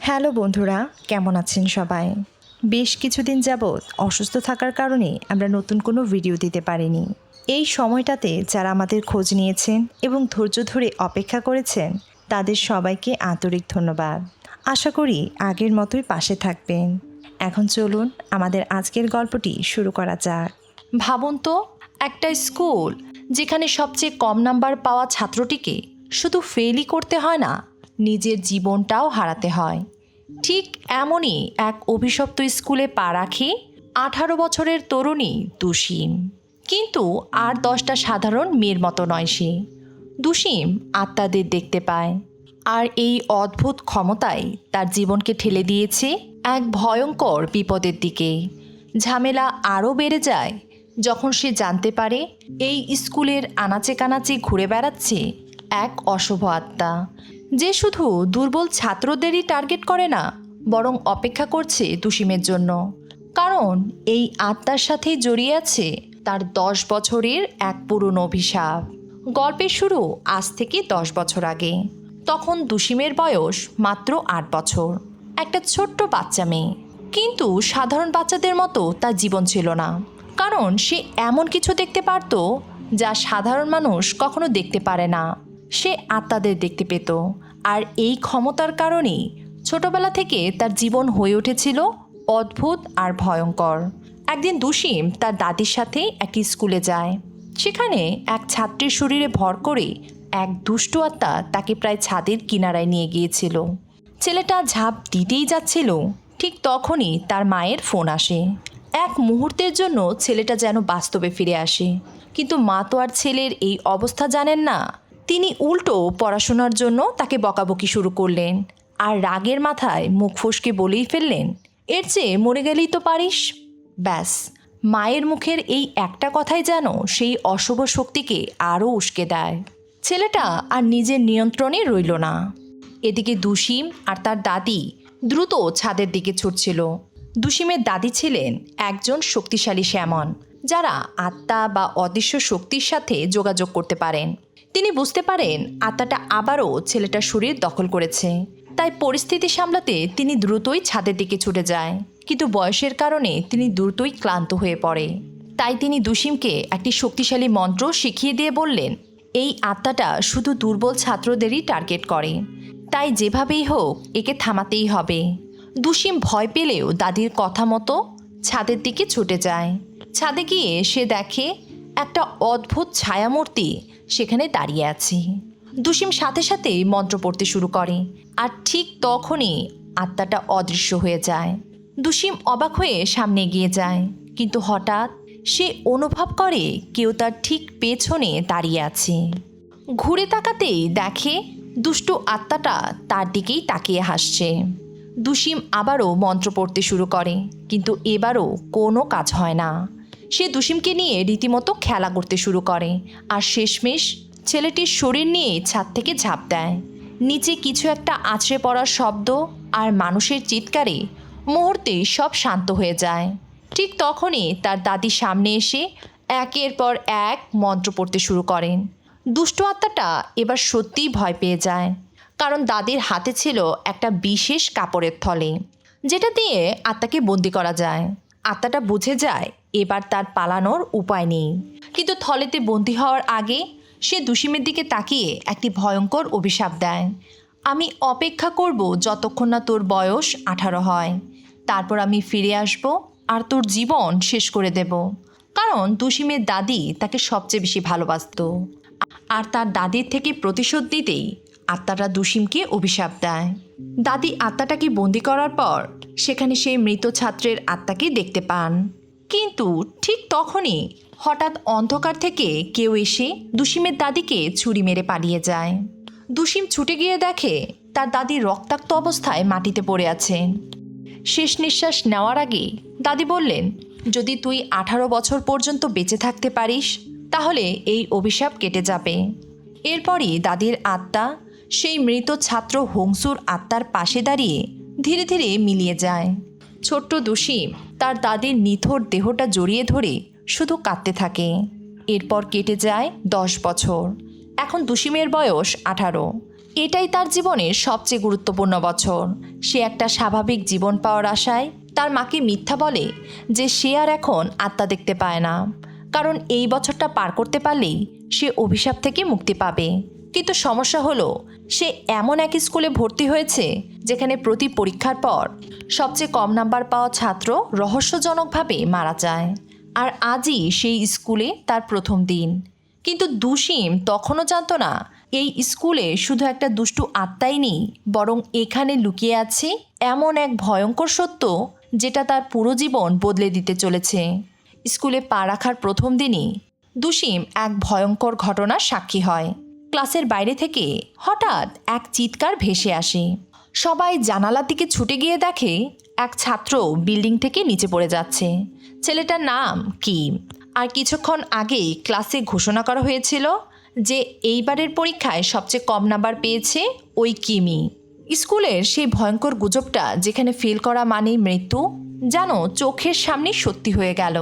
Hello বন্ধুরা, কেমন আছেন সবাই? বেশ কিছুদিন যাবৎ অসুস্থ থাকার কারণে আমরা নতুন কোনো ভিডিও দিতে পারিনি। এই সময়টাতে যারা আমাদের খোঁজ নিয়েছেন এবং ধৈর্য ধরে অপেক্ষা করেছেন তাদের সবাইকে আন্তরিক ধন্যবাদ। আশা করি আগের মতোই পাশে থাকবেন। এখন চলুন আমাদের আজকের গল্পটি শুরু করা যাক। ভাবুন তো, একটা স্কুল যেখানে সবচেয়ে কম নাম্বার পাওয়া ছাত্রটিকে শুধু ফেলই করতে হয় না, নিজের জীবনটাও হারাতে হয়। ঠিক এমনই এক অভিশপ্ত স্কুলে পা রাখে 18 বছরের তরুণী দুসীম। কিন্তু আর 10টা সাধারণ মেয়ের মতো নয় সে। দুসীম আত্মাদের দেখতে পায়, আর এই অদ্ভুত ক্ষমতায় তার জীবনকে ঠেলে দিয়েছে এক ভয়ঙ্কর বিপদের দিকে। ঝামেলা আরও বেড়ে যায় যখন সে জানতে পারে এই স্কুলের আনাচে কানাচে ঘুরে বেড়াচ্ছে এক অশুভ আত্মা, যে শুধু দুর্বল ছাত্রদেরই টার্গেট করে না, বরং অপেক্ষা করছে দুসীমের জন্য। কারণ এই আত্মার সাথেই জড়িয়ে আছে তার 10 বছরের এক পুরনো অভিশাপ। গল্পের শুরু আজ থেকে 10 বছর আগে। তখন দুসীমের বয়স মাত্র 8 বছর, একটা ছোট্ট বাচ্চা মেয়ে। কিন্তু সাধারণ বাচ্চাদের মতো তার জীবন ছিল না, কারণ সে এমন কিছু দেখতে পারত যা সাধারণ মানুষ কখনো দেখতে পারে না। সে আত্মাদের দেখতে পেত, আর এই ক্ষমতার কারণেই ছোটবেলা থেকে তার জীবন হয়ে উঠেছিল অদ্ভুত আর ভয়ঙ্কর। একদিন দুসীম তার দাদির সাথে একটি স্কুলে যায়। সেখানে এক ছাত্রীর শরীরে ভর করে এক দুষ্ট আত্মা তাকে প্রায় ছাদের কিনারায় নিয়ে গিয়েছিল। ছেলেটা ঝাঁপ দিতেই যাচ্ছিল, ঠিক তখনই তার মায়ের ফোন আসে। এক মুহূর্তের জন্য ছেলেটা যেন বাস্তবে ফিরে আসে, কিন্তু মা তো আর ছেলের এই অবস্থা জানেন না। তিনি উল্টো পড়াশোনার জন্য তাকে বকাবকি শুরু করলেন, আর রাগের মাথায় মুখ ফসকে বলেই ফেললেন, এর চেয়ে মরে গেলেই তো পারিস। ব্যাস, মায়ের মুখের এই একটা কথাই যেন সেই অশুভ শক্তিকে আরও উস্কে দেয়। ছেলেটা আর নিজের নিয়ন্ত্রণে রইল না। এদিকে দুসীম আর তার দাদি দ্রুত ছাদের দিকে ছুটছিল। দুসীমের দাদি ছিলেন একজন শক্তিশালী শ্যামন, যারা আত্মা বা অদৃশ্য শক্তির সাথে যোগাযোগ করতে পারেন। তিনি বুঝতে পারেন আত্মাটা আবারও ছেলেটার শরীর দখল করেছে। তাই পরিস্থিতি সামলাতে তিনি দ্রুতই ছাদের দিকে ছুটে যায়, কিন্তু বয়সের কারণে তিনি দ্রুতই ক্লান্ত হয়ে পড়ে। তাই তিনি দুসীমকে একটি শক্তিশালী মন্ত্র শিখিয়ে দিয়ে বললেন, এই আত্মাটা শুধু দুর্বল ছাত্রদেরই টার্গেট করে, তাই যেভাবেই হোক একে থামাতেই হবে। দুসীম ভয় পেলেও দাদির কথা মতো ছাদের দিকে ছুটে যায়। ছাদে গিয়ে সে দেখে একটা অদ্ভুত ছায়ামূর্তি সেখানে দাঁড়িয়ে আছে। দুসীম সাথে সাথে মন্ত্র পড়তে শুরু করে, আর ঠিক তখনই আত্মাটা অদৃশ্য হয়ে যায়। দুসীম অবাক হয়ে সামনে এগিয়ে যায়, কিন্তু হঠাৎ সে অনুভব করে কেউ তার ঠিক পেছনে দাঁড়িয়ে আছে। ঘুরে তাকাতেই দেখে দুষ্টু আত্মাটা তার দিকেই তাকিয়ে হাসছে। দুসীম আবারও মন্ত্র পড়তে শুরু করে, কিন্তু এবারও কোনো কাজ হয় না। সে দুসীমকে নিয়ে রীতিমতো খেলা করতে শুরু করে, আর শেষমেশ ছেলেটির শরীর নিয়ে ছাদ থেকে ঝাঁপ দেয়। নিচে কিছু একটা আছড়ে পড়ার শব্দ আর মানুষের চিৎকারে মুহূর্তেই সব শান্ত হয়ে যায়। ঠিক তখনই তার দাদি সামনে এসে একের পর এক মন্ত্র পড়তে শুরু করেন। দুষ্ট আত্মাটা এবার সত্যিই ভয় পেয়ে যায়, কারণ দাদির হাতে ছিল একটা বিশেষ কাপড়ের থলে, যেটা দিয়ে আত্মাকে বন্দি করা যায়। আত্মাটা বুঝে যায় এবার তার পালানোর উপায় নেই, কিন্তু থলেতে বন্দি হওয়ার আগে সে দুসীমের দিকে তাকিয়ে একটি ভয়ঙ্কর অভিশাপ দেয়, আমি অপেক্ষা করব যতক্ষণ না তোর বয়স 18 হয়, তারপর আমি ফিরে আসব আর তোর জীবন শেষ করে দেব। কারণ দুসীমের দাদি তাকে সবচেয়ে বেশি ভালোবাসত, আর তার দাদির থেকে প্রতিশোধ দিতেই আত্মাটা দুসীমকে অভিশাপ দেয়। দাদি আত্মাটাকে বন্দি করার পর সেখানে সেই মৃত ছাত্রের আত্মাকে দেখতে পান। কিন্তু ঠিক তখনই হঠাৎ অন্ধকার থেকে কেউ এসে দুসীমের দাদিকে ছুরি মেরে পালিয়ে যায়। দুসীম ছুটে গিয়ে দেখে তার দাদি রক্তাক্ত অবস্থায় মাটিতে পড়ে আছেন। শেষ নিঃশ্বাস নেওয়ার আগে দাদি বললেন, যদি তুই 18 বছর পর্যন্ত বেঁচে থাকতে পারিস তাহলে এই অভিশাপ কেটে যাবে। এরপরই দাদির আত্মা সেই মৃত ছাত্র হংসুর আত্মার পাশে দাঁড়িয়ে ধীরে ধীরে মিলিয়ে যায়। ছোট্ট দুসীম তার দাদির নিথর দেহটা জড়িয়ে ধরে শুধু কাঁদতে থাকে। এরপর কেটে যায় 10 বছর। এখন দুসীমের বয়স 18। এটাই তার জীবনের সবচেয়ে গুরুত্বপূর্ণ বছর। সে একটা স্বাভাবিক জীবন পাওয়ার আশায় তার মাকে মিথ্যা বলে যে সে আর এখন আত্মা দেখতে পায় না, কারণ এই বছরটা পার করতে পারলেই সে অভিশাপ থেকে মুক্তি পাবে। কিন্তু সমস্যা হলো সে এমন এক স্কুলে ভর্তি হয়েছে যেখানে প্রতি পরীক্ষার পর সবচেয়ে কম নাম্বার পাওয়া ছাত্র রহস্যজনকভাবে মারা যায়। আর আজই সেই স্কুলে তার প্রথম দিন। কিন্তু দুসীম তখনও জানতো না এই স্কুলে শুধু একটা দুষ্টু আত্মাই নেই, বরং এখানে লুকিয়ে আছে এমন এক ভয়ঙ্কর সত্য যেটা তার পুরো জীবন বদলে দিতে চলেছে। স্কুলে পা রাখার প্রথম দিনই দুসীম এক ভয়ঙ্কর ঘটনার সাক্ষী হয়। ক্লাসের বাইরে থেকে হঠাৎ এক চিৎকার ভেসে আসে। সবাই জানালার দিকে ছুটে গিয়ে দেখে এক ছাত্র বিল্ডিং থেকে নিচে পড়ে যাচ্ছে। ছেলেটার নাম কিম। আর কিছুক্ষণ আগেই ক্লাসে ঘোষণা করা হয়েছিল যে এইবারের পরীক্ষায় সবচেয়ে কম নাম্বার পেয়েছে ওই কিমি। স্কুলের সেই ভয়ঙ্কর গুজবটা যেখানে ফেল করা মানেই মৃত্যু, যেন চোখের সামনে সত্যি হয়ে গেল।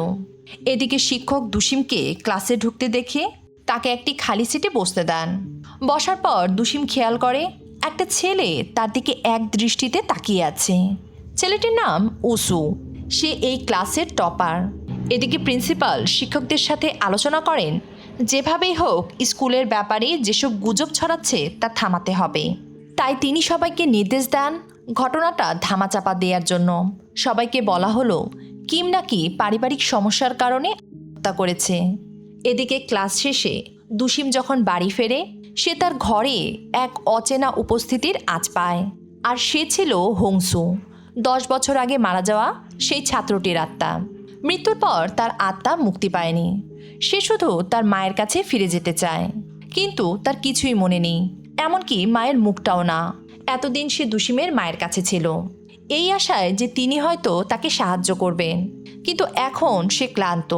এদিকে শিক্ষক দুসীমকে ক্লাসে ঢুকতে দেখে তাকে একটি খালি সিটে বসতে দেন। বসার পর দুসীম খেয়াল করে একটা ছেলে তার দিকে এক দৃষ্টিতে তাকিয়ে আছে। ছেলেটির নাম উসু। সে এই ক্লাসের টপার। এদিকে প্রিন্সিপাল শিক্ষকদের সাথে আলোচনা করেন যেভাবেই হোক স্কুলের ব্যাপারে যেসব গুজব ছড়াচ্ছে তা থামাতে হবে। তাই তিনি সবাইকে নির্দেশ দেন ঘটনাটা ধামাচাপা দেওয়ার জন্য। সবাইকে বলা হলো কিম নাকি পারিবারিক সমস্যার কারণে হত্যা করেছে। এদিকে ক্লাস শেষে দুসীম যখন বাড়ি ফেরে সে তার ঘরে এক অচেনা উপস্থিতির আঁচ পায়। আর সে ছিল হংসু, 10 বছর আগে মারা যাওয়া সেই ছাত্রটির আত্মা। মৃত্যুর পর তার আত্মা মুক্তি পায়নি। সে শুধু তার মায়ের কাছে ফিরে যেতে চায়, কিন্তু তার কিছুই মনে নেই, এমনকি মায়ের মুখটাও না। এতদিন সে দুসীমের মায়ের কাছে ছিল এই আশায় যে তিনি হয়তো তাকে সাহায্য করবেন, কিন্তু এখন সে ক্লান্ত।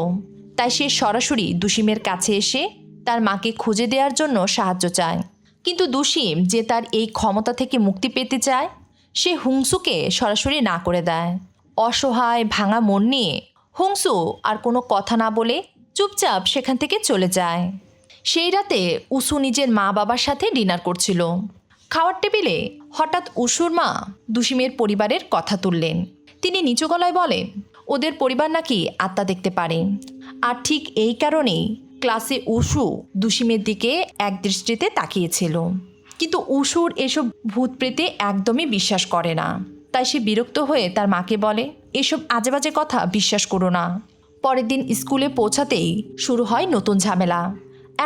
তাই সে সরাসরি দুসীমের কাছে এসে তার মাকে খুঁজে দেওয়ার জন্য সাহায্য চায়। কিন্তু দুসীম যে তার এই ক্ষমতা থেকে মুক্তি পেতে চায়, সে হুংসুকে সরাসরি না করে দেয়। অসহায় ভাঙা মন নিয়ে হুংসু আর কোনো কথা না বলে চুপচাপ সেখান থেকে চলে যায়। সেই রাতে উসু নিজের মা বাবার সাথে ডিনার করছিল। খাওয়ার টেবিলে হঠাৎ উসুর মা দুসীমের পরিবারের কথা তুললেন। তিনি নিচু গলায় বলেন ওদের পরিবার নাকি আত্মা দেখতে পারে। আর ঠিক এই কারণেই ক্লাসে উসু দুসীমের দিকে এক দৃষ্টিতে তাকিয়েছিল। কিন্তু উসুর এসব ভূত প্রেতে একদমই বিশ্বাস করে না। তাই সে বিরক্ত হয়ে তার মাকে বলে এসব আজেবাজে কথা বিশ্বাস করো না। পরের দিন স্কুলে পৌঁছাতেই শুরু হয় নতুন ঝামেলা।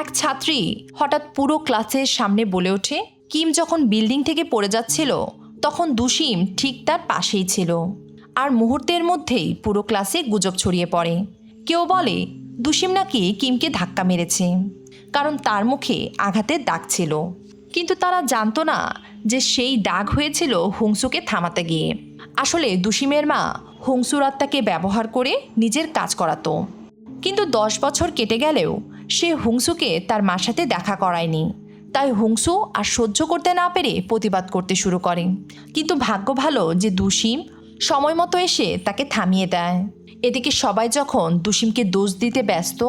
এক ছাত্রী হঠাৎ পুরো ক্লাসের সামনে বলে ওঠে কিম যখন বিল্ডিং থেকে পড়ে যাচ্ছিল তখন দুসীম ঠিক তার পাশেই ছিল। আর মুহূর্তের মধ্যেই পুরো ক্লাসে গুজব ছড়িয়ে পড়ে। কেউ বলে দুসীম নাকি কিমকে ধাক্কা মেরেছে, কারণ তার মুখে আঘাতের দাগ ছিল। কিন্তু তারা জানতো না যে সেই দাগ হয়েছিল হুংসুকে থামাতে গিয়ে। আসলে দুসীমের মা হুংসুর আত্মাকে ব্যবহার করে নিজের কাজ করাতো। কিন্তু 10 বছর কেটে গেলেও সে হুংসুকে তার মার সাথে দেখা করায়নি। তাই হুংসু আর সহ্য করতে না পেরে প্রতিবাদ করতে শুরু করে। কিন্তু ভাগ্য ভালো যে দুসীম সময় মতো এসে তাকে থামিয়ে দেয়। এদিকে সবাই যখন দুসীমকে দোষ দিতে ব্যস্ত,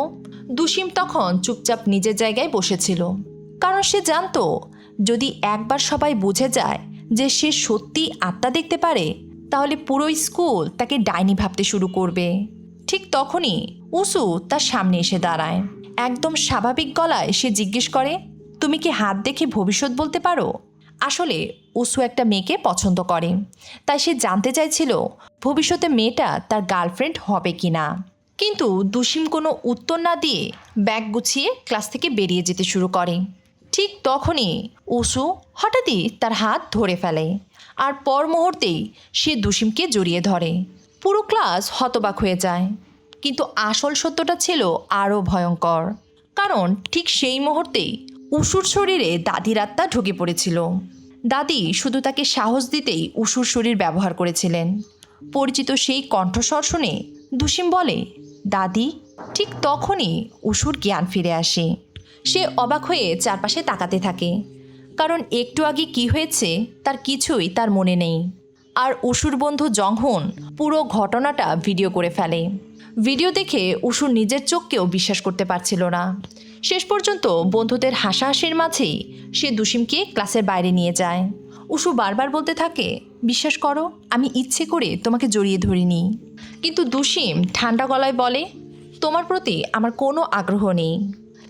দুসীম তখন চুপচাপ নিজের জায়গায় বসেছিল। কারণ সে জানতো যদি একবার সবাই বুঝে যায় যে সে সত্যি আত্মা দেখতে পারে, তাহলে পুরো স্কুল তাকে ডাইনি ভাবতে শুরু করবে। ঠিক তখনই উসু তার সামনে এসে দাঁড়ায়। একদম স্বাভাবিক গলায় সে জিজ্ঞেস করে তুমি কি হাত দেখে ভবিষ্যৎ বলতে পারো? আসলে উসু একটা মেয়েকে পছন্দ করে, তাই সে জানতে চাইছিল ভবিষ্যতে মেয়েটা তার গার্লফ্রেন্ড হবে কি না। কিন্তু দুসীম কোনো উত্তর না দিয়ে ব্যাগ গুছিয়ে ক্লাস থেকে বেরিয়ে যেতে শুরু করে। ঠিক তখনই উসু হঠাৎই তার হাত ধরে ফেলে, আর পর মুহূর্তেই সে দুসীমকে জড়িয়ে ধরে। পুরো ক্লাস হতবাক হয়ে যায়। কিন্তু আসল সত্যটা ছিল আরও ভয়ঙ্কর, কারণ ঠিক সেই মুহূর্তেই উসুর শরীরে দাদির আত্মা ঢুকে পড়েছিল। দাদি শুধু তাকে সাহস দিতেই উসুর শরীর ব্যবহার করেছিলেন। পরিচিত সেই কণ্ঠস্বর শুনে দুসীম বলে দাদি। ঠিক তখনই উসুর জ্ঞান ফিরে আসে। সে অবাক হয়ে চারপাশে তাকাতে থাকে, কারণ একটু আগে কি হয়েছে তার কিছুই তার মনে নেই। আর উসুর বন্ধু জংহুন পুরো ঘটনাটা ভিডিও করে ফেলে। ভিডিও দেখে উসুর নিজের চোখকেও বিশ্বাস করতে পারছিল না। শেষ পর্যন্ত বন্ধুদের হাসাহাসির মাঝেই সে দুসিমকে ক্লাসের বাইরে নিয়ে যায়। উষু বারবার বলতে থাকে, বিশ্বাস করো আমি ইচ্ছে করে তোমাকে জড়িয়ে ধরিনি। কিন্তু দুসিম ঠান্ডা গলায় বলে, তোমার প্রতি আমার কোনো আগ্রহ নেই।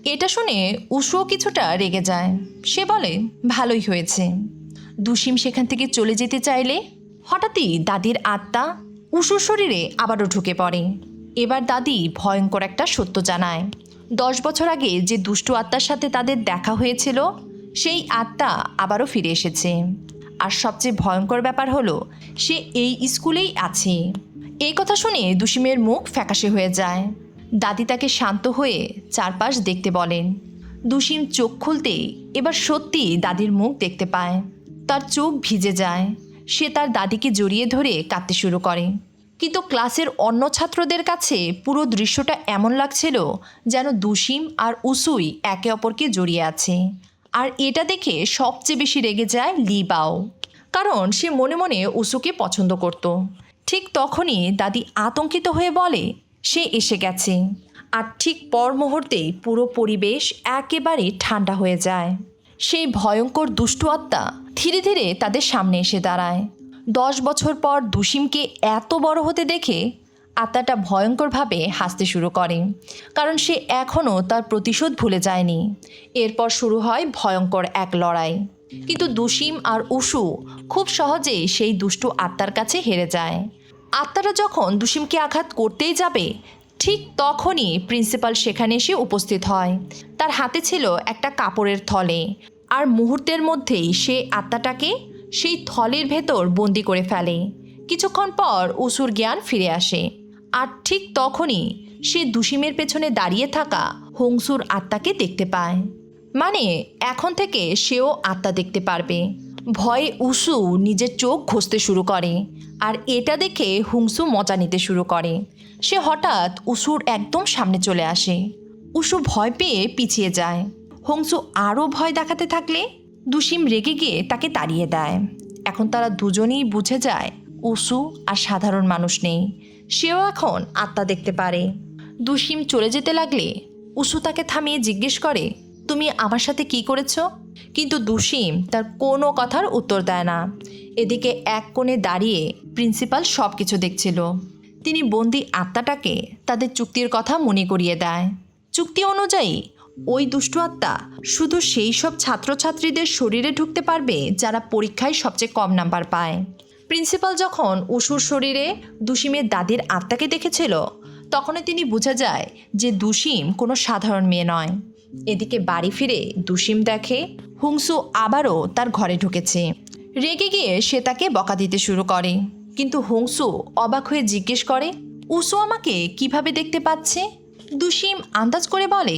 এটা শুনে উষুও কিছুটা রেগে যায়। সে বলে, ভালোই হয়েছে। দুসিম সেখান থেকে চলে যেতে চাইলে হঠাৎই দাদির আত্মা উষুর শরীরে আবারও ঢুকে পড়ে। এবার দাদি ভয়ঙ্কর একটা সত্য জানায়। 10 বছর আগে যে দুষ্টু আত্মার সাথে তাদের দেখা হয়েছিল সেই আত্মা আবারও ফিরে এসেছে। আর সবচেয়ে ভয়ঙ্কর ব্যাপার হলো সে এই স্কুলেই আছে। এই কথা শুনে দুসিমের মুখ ফ্যাকাশে হয়ে যায়। দাদি তাকে শান্ত হয়ে চারপাশ দেখতে বলেন। দুসিম চোখ খুলতেই এবার সত্যি দাদির মুখ দেখতে পায়। তার চোখ ভিজে যায়। সে তার দাদিকে জড়িয়ে ধরে কাঁদতে শুরু করে। কিন্তু ক্লাসের অন্য ছাত্রদের কাছে পুরো দৃশ্যটা এমন লাগছিল যেন দুসিম আর উসুই একে অপরকে জড়িয়ে আছে। আর এটা দেখে সবচেয়ে বেশি রেগে যায় লিবাও, কারণ সে মনে মনে উসুকে পছন্দ করত। ঠিক তখনই দাদি আতঙ্কিত হয়ে বলে সে এসে গেছে। আর ঠিক পর মুহূর্তেই পুরো পরিবেশ একেবারে ঠান্ডা হয়ে যায়। সেই ভয়ঙ্কর দুষ্টু আত্মা ধীরে ধীরে তাদের সামনে এসে দাঁড়ায়। 10 বছর পর দুসিমকে এত বড় হতে দেখে আত্মাটা ভয়ঙ্করভাবে হাসতে শুরু করে, কারণ সে এখনও তার প্রতিশোধ ভুলে যায়নি। এরপর শুরু হয় ভয়ঙ্কর এক লড়াই। কিন্তু দুসিম আর উষু খুব সহজেই সেই দুষ্টু আত্মার কাছে হেরে যায়। আত্মারা যখন দুসিমকে আঘাত করতেই যাবে ঠিক তখনই প্রিন্সিপাল সেখানে এসে উপস্থিত হয়। তার হাতে ছিল একটা কাপড়ের থলে, আর মুহূর্তের মধ্যেই সে আত্মাটাকে সেই থলের ভেতর বন্দি করে ফেলে। কিছুক্ষণ পর উসুর জ্ঞান ফিরে আসে। আর ঠিক তখনই সে দুসিমের পেছনে দাঁড়িয়ে থাকা হংসুর আত্মাকে দেখতে পায়। মানে এখন থেকে সেও আত্মা দেখতে পারবে। ভয়ে উসু নিজের চোখ ঘষতে শুরু করে, আর এটা দেখে হুংসু মজা নিতে শুরু করে। সে হঠাৎ উসুর একদম সামনে চলে আসে। উসু ভয় পেয়ে পিছিয়ে যায়। হংসু আরও ভয় দেখাতে থাকলে দুসিম রেগে গিয়ে তাকে তাড়িয়ে দেয়। এখন তারা দুজনেই বুঝে যায় উসু আর সাধারণ মানুষ নেই, সেও এখন আত্মা দেখতে পারে। দুসিম চলে যেতে লাগলে উসু তাকে থামিয়ে জিজ্ঞেস করে, তুমি আমার সাথে কি করেছো? কিন্তু দুসিম তার কোনো কথার উত্তর দেয় না। এদিকে এক কোণে দাঁড়িয়ে প্রিন্সিপাল সব কিছু দেখছিল। তিনি বন্দি আত্মাটাকে তাদের চুক্তির কথা মনে করিয়ে দেয়। চুক্তি অনুযায়ী ওই দুষ্টু আত্মা শুধু সেই সব ছাত্রছাত্রীদের শরীরে ঢুকতে পারবে যারা পরীক্ষায় সবচেয়ে কম নাম্বার পায়। প্রিন্সিপাল যখন উষুর শরীরে দুসিমের দাদির আত্মাকে দেখেছিল তখনই তিনি বুঝে যায় যে দুসিম কোনো সাধারণ মেয়ে নয়। এদিকে বাড়ি ফিরে দুসিম দেখে হুংসু আবারও তার ঘরে ঢুকেছে। রেগে গিয়ে সে তাকে বকা দিতে শুরু করে। কিন্তু হুংসু অবাক হয়ে জিজ্ঞেস করে, উসু আমাকে কিভাবে দেখতে পাচ্ছে? দুসিম আন্দাজ করে বলে,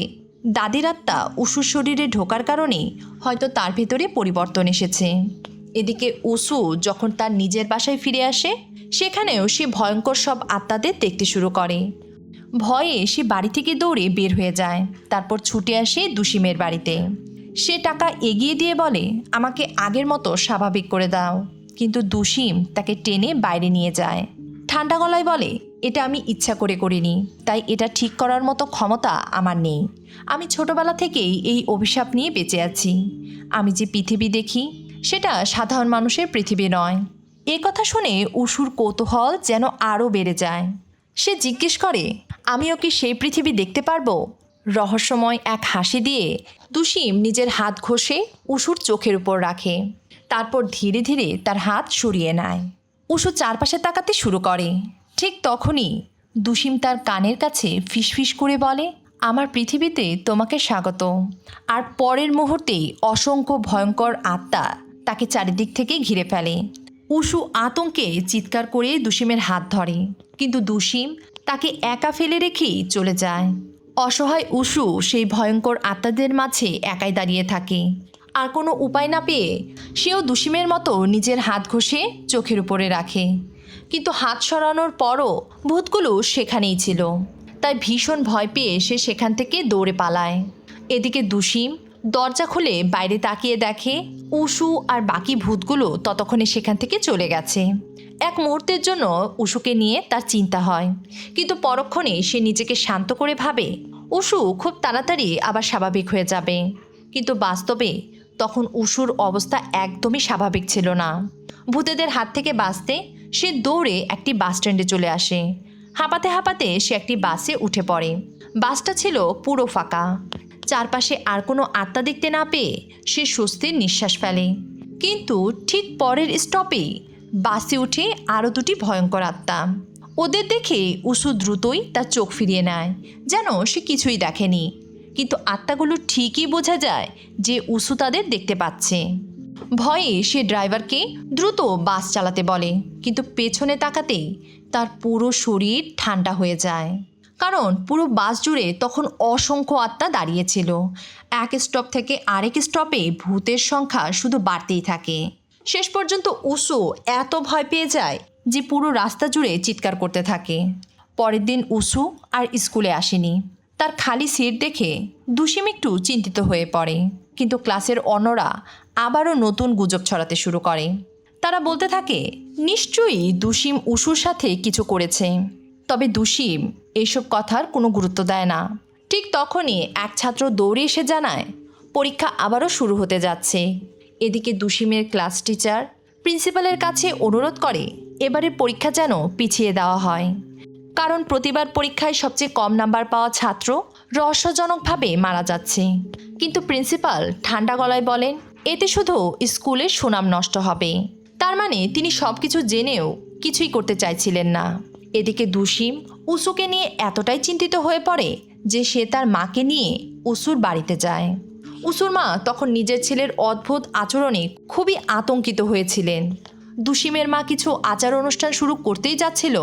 দাদির আত্মা উসুর শরীরে ঢোকার কারণে হয়তো তার ভেতরে পরিবর্তন এসেছে। এদিকে উসু যখন তার নিজের বাসায় ফিরে আসে সেখানেও সে ভয়ঙ্কর সব আত্মাদের দেখতে শুরু করে। ভয়ে সে বাড়ি থেকে দৌড়ে বের হয়ে যায়। তারপর ছুটে আসে দুসিমের বাড়িতে। সে টাকা এগিয়ে দিয়ে বলে, আমাকে আগের মতো স্বাভাবিক করে দাও। কিন্তু দুসিম তাকে টেনে বাইরে নিয়ে যায়। ঠান্ডা গলায় বলে, এটা আমি ইচ্ছা করে করিনি, তাই এটা ঠিক করার মতো ক্ষমতা আমার নেই। আমি ছোটবেলা থেকেই এই অভিশাপ নিয়ে বেঁচে আছি। আমি যে পৃথিবী দেখি সেটা সাধারণ মানুষের পৃথিবী নয়। এ কথা শুনে উষুর কৌতূহল যেন আরও বেড়ে যায়। সে জিজ্ঞেস করে, আমিও কি সেই পৃথিবী দেখতে পারবো? রহস্যময় এক হাসি দিয়ে দুসিম নিজের হাত ঘষে উষুর চোখের উপর রাখে। তারপর ধীরে ধীরে তার হাত সরিয়ে নেয়। উষু চারপাশে তাকাতে শুরু করে। ঠিক তখনই দুসিম তার কানের কাছে ফিসফিস করে বলে, আমার পৃথিবীতে তোমাকে স্বাগত। আর পরের মুহূর্তেই অসংখ্য ভয়ঙ্কর আত্মা তাকে চারিদিক থেকে ঘিরে ফেলে। উষু আতঙ্কে চিৎকার করে দুসিমের হাত ধরে, কিন্তু দুসিম তাকে একা ফেলে রেখেই চলে যায়। অসহায় উষু সেই ভয়ঙ্কর আত্মাদের মাঝে একাই দাঁড়িয়ে থাকে। আর কোনো উপায় না পেয়ে সেও দুসিমের মতো নিজের হাত ঘষে চোখের উপরে রাখে। কিন্তু হাত সরানোর পরও ভূতগুলো সেখানেই ছিল। তাই ভীষণ ভয় পেয়ে সে সেখান থেকে দৌড়ে পালায়। এদিকে দুসিম দরজা খুলে বাইরে তাকিয়ে দেখে উষু আর বাকি ভূতগুলো ততক্ষণে সেখান থেকে চলে গেছে। এক মুহূর্তের জন্য উষুকে নিয়ে তার চিন্তা হয়, কিন্তু পরক্ষণে সে নিজেকে শান্ত করে ভাবে উষু খুব তাড়াতাড়ি আবার স্বাভাবিক হয়ে যাবে, কিন্তু বাস্তবে তখন উষুর অবস্থা একদমই স্বাভাবিক ছিল না। ভূতেদের হাত থেকে বাঁচতে সে দৌড়ে একটি বাস স্ট্যান্ডে চলে আসে। হাঁপাতে হাঁপাতে সে একটি বাসে উঠে পড়ে। বাসটা ছিল পুরো ফাঁকা। চারপাশে আর কোনো আত্মা দেখতে না পেয়ে সে স্বস্তির নিঃশ্বাস ফেলে। কিন্তু ঠিক পরের স্টপেই বাসে উঠে আরও দুটি ভয়ঙ্কর আত্মা। ওদের দেখে উষু দ্রুতই তার চোখ ফিরিয়ে নেয়, যেন সে কিছুই দেখেনি। কিন্তু আত্মাগুলো ঠিকই বোঝা যায় যে উষু তাদের দেখতে পাচ্ছে। ভয়ে সে ড্রাইভারকে দ্রুত বাস চালাতে বলে, কিন্তু পেছনে তাকাতেই তার পুরো শরীর ঠান্ডা হয়ে যায়। কারণ পুরো বাস জুড়ে তখন অসংখ্য আত্মা দাঁড়িয়েছিল। এক স্টপ থেকে আরেক স্টপে ভূতের সংখ্যা শুধু বাড়তেই থাকে। শেষ পর্যন্ত উষু এত ভয় পেয়ে যায় যে পুরো রাস্তা জুড়ে চিৎকার করতে থাকে। পরের দিন উষু আর স্কুলে আসেনি। তার খালি সিট দেখে দুশিম একটু চিন্তিত হয়ে পড়ে। কিন্তু ক্লাসের অন্যরা আবারও নতুন গুজব ছড়াতে শুরু করে। তারা বলতে থাকে নিশ্চয়ই দুশিম উষুর সাথে কিছু করেছে। তবে দুশিম এইসব কথার কোনো গুরুত্ব দেয় না। ঠিক তখনই এক ছাত্র দৌড়ে এসে জানায় পরীক্ষা আবারও শুরু হতে যাচ্ছে। এদিকে দুশিমের ক্লাস টিচার প্রিন্সিপালের কাছে অনুরোধ করে এবারের পরীক্ষা যেন পিছিয়ে দেওয়া হয়, কারণ প্রতিবার পরীক্ষায় সবচেয়ে কম নাম্বার পাওয়া ছাত্র রহস্যজনকভাবে মারা যাচ্ছে। কিন্তু প্রিন্সিপাল ঠান্ডা গলায় বলেন এতে শুধু স্কুলের সুনাম নষ্ট হবে। তার মানে তিনি সব কিছু জেনেও কিছুই করতে চাইছিলেন না। এদিকে দুশিম উষুকে নিয়ে এতটাই চিন্তিত হয়ে পড়ে যে সে তার মাকে নিয়ে উষুর বাড়িতে যায়। উষুর মা তখন নিজের ছেলের অদ্ভুত আচরণে খুবই আতঙ্কিত হয়েছিলেন। দুশিমের মা কিছু আচার অনুষ্ঠান শুরু করতেই যাচ্ছিল,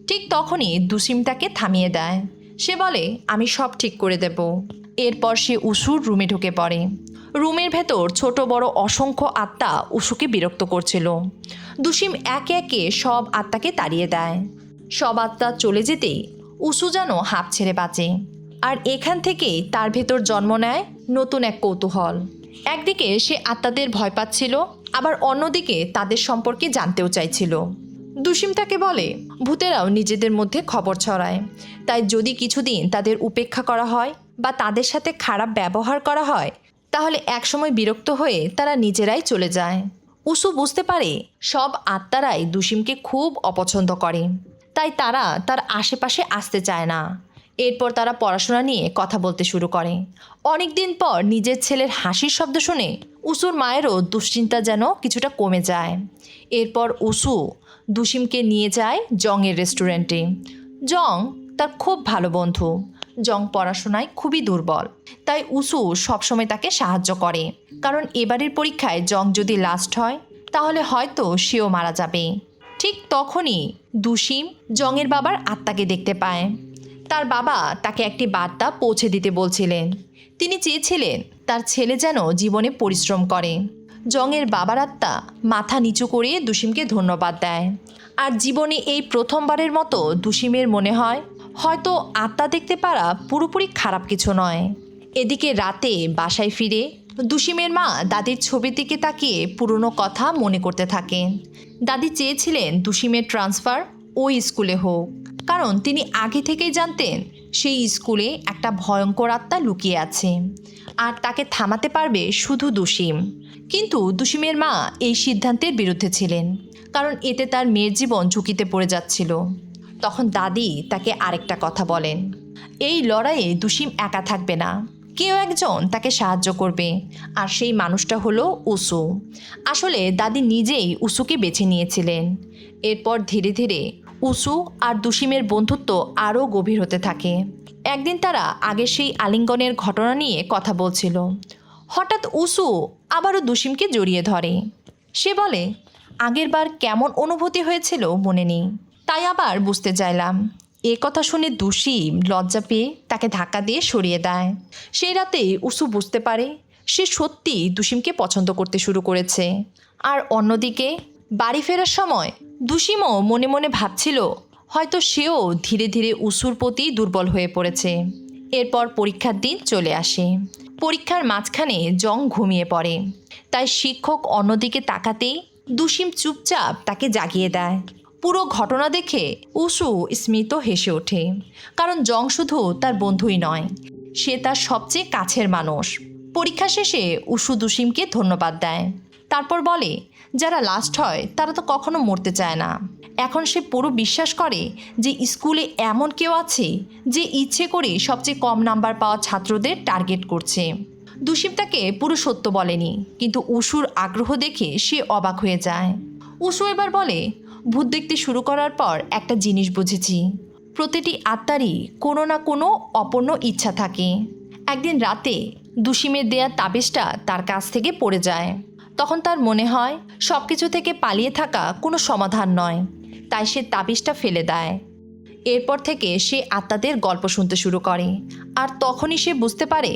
ঠিক তখনই দুশিম তাকে থামিয়ে দেয়। সে বলে আমি সব ঠিক করে দেব। এরপর সে উষুর রুমে ঢুকে পড়ে। রুমের ভেতর ছোট বড় অসংখ্য আত্মা উষুকে বিরক্ত করছিল। দুশিম একে একে সব আত্মাকে তাড়িয়ে দেয়। সব আত্মা চলে যেতেই উষু যেন হাঁপ ছেড়ে বাঁচে। আর এখান থেকেই তার ভেতর জন্ম নেয় নতুন এক কৌতূহল। একদিকে সে আত্মাদের ভয় পাচ্ছিল, আবার অন্যদিকে তাদের সম্পর্কে জানতেও চাইছিল। দুশিম তাকে বলে ভূতেরাও নিজেদের মধ্যে খবর ছড়ায়, তাই যদি কিছুদিন তাদের উপেক্ষা করা হয় বা তাদের সাথে খারাপ ব্যবহার করা হয় তাহলে একসময় বিরক্ত হয়ে তারা নিজেরাই চলে যায়। উষু বুঝতে পারে সব আত্মারাই দুশিমকে খুব অপছন্দ করে, তাই তারা তার আশেপাশে আসতে চায় না। এরপর তারা পড়াশোনা নিয়ে কথা বলতে শুরু করে। অনেক দিন পর নিজের ছেলের হাসির শব্দ শুনে উষুর মায়েরও দুশ্চিন্তা যেন কিছুটা কমে যায়। এরপর উষু দুশিমকে নিয়ে যায় জংয়ের রেস্টুরেন্টে। জং তার খুব ভালো বন্ধু। জং পড়াশোনায় খুবই দুর্বল, তাই উষু সবসময় তাকে সাহায্য করে। কারণ এবারের পরীক্ষায় জং যদি লাস্ট হয় তাহলে হয়তো সেও মারা যাবে। ঠিক তখনই দুশিম জংয়ের বাবার আত্মাকে দেখতে পায়। তার বাবা তাকে একটি বার্তা পৌঁছে দিতে বলছিলেন। তিনি চেয়েছিলেন তার ছেলে যেন জীবনে পরিশ্রম করে। জংয়ের বাবার আত্মা মাথা নিচু করে দুশিমকে ধন্যবাদ দেয়। আর জীবনে এই প্রথমবারের মতো দুশিমের মনে হয় হয়তো আত্মা দেখতে পারা পুরোপুরি খারাপ কিছু নয়। এদিকে রাতে বাসায় ফিরে দুশিমের মা দাদির ছবির দিকে তাকিয়ে পুরনো কথা মনে করতে থাকেন। দাদি চেয়েছিলেন দুশিমের ট্রান্সফার ওই স্কুলে হোক, কারণ তিনি আগে থেকেই জানতেন সেই স্কুলে একটা ভয়ঙ্কর আত্মা লুকিয়ে আছে আর তাকে থামাতে পারবে শুধু দুশিম। কিন্তু দুশিমের মা এই সিদ্ধান্তের বিরুদ্ধে ছিলেন, কারণ এতে তার মেয়ের জীবন ঝুঁকিতে পড়ে যাচ্ছিল। তখন দাদি তাকে আরেকটা কথা বলেন, এই লড়াইয়ে দুশিম একা থাকবে না, কেউ একজন তাকে সাহায্য করবে, আর সেই মানুষটা হলো উষু। আসলে দাদি নিজেই উষুকে বেছে নিয়েছিলেন। এরপর ধীরে ধীরে উষু আর দুশিমের বন্ধুত্ব আরও গভীর হতে থাকে। একদিন তারা আগের সেই আলিঙ্গনের ঘটনা নিয়ে কথা বলছিল। হঠাৎ উষু আবারও দুশিমকে জড়িয়ে ধরে। সে বলে আগের বার কেমন অনুভূতি হয়েছিল মনে নেই, তাই আবার বুঝতে চাইলাম। এ কথা শুনে দুশিম লজ্জা পেয়ে তাকে ধাক্কা দিয়ে সরিয়ে দেয়। সেই রাতে উষু বুঝতে পারে সে সত্যি দুশিমকে পছন্দ করতে শুরু করেছে। আর অন্যদিকে বাড়ি ফেরার সময় দুশিমও মনে মনে ভাবছিল হয়তো সেও ধীরে ধীরে উষুর প্রতি দুর্বল হয়ে পড়েছে। এরপর পরীক্ষার দিন চলে আসে। পরীক্ষার মাঝখানে জং ঘুমিয়ে পড়ে, তাই শিক্ষক অন্যদিকে তাকাতেই দুশিম চুপচাপ তাকে জাগিয়ে দেয়। পুরো ঘটনা দেখে উষু স্মিত হেসে ওঠে, কারণ জং শুধু তার বন্ধুই নয়, সে তার সবচেয়ে কাছের মানুষ। পরীক্ষা শেষে উশু দুসিমকে ধন্যবাদ দেয়। তারপর বলে, যারা লাস্ট হয় তারা তো কখনো মরতে চায় না। এখন সে পুরো বিশ্বাস করে যে স্কুলে এমন কেউ আছে যে ইচ্ছে করে সবচেয়ে কম নাম্বার পাওয়া ছাত্রদের টার্গেট করছে। দুসিম তাকে পুরো সত্য বলেনি, কিন্তু উশুর আগ্রহ দেখে সে অবাক হয়ে যায়। উশু এবার বলে, ভূত দেখতে শুরু করার পর একটা জিনিস বুঝেছি, প্রতিটি আত্মারই কোনো না কোনো অপূর্ণ ইচ্ছা থাকে। একদিন রাতে দুসিমের দেয়া তাবিজটা তার কাছ থেকে পড়ে যায়। তখন তার মনে হয় সব কিছু থেকে পালিয়ে থাকা কোনো সমাধান নয়, তাই সে তাবিজটা ফেলে দেয়। এরপর থেকে সে আত্মাদের গল্প শুনতে শুরু করে, আর তখনই সে বুঝতে পারে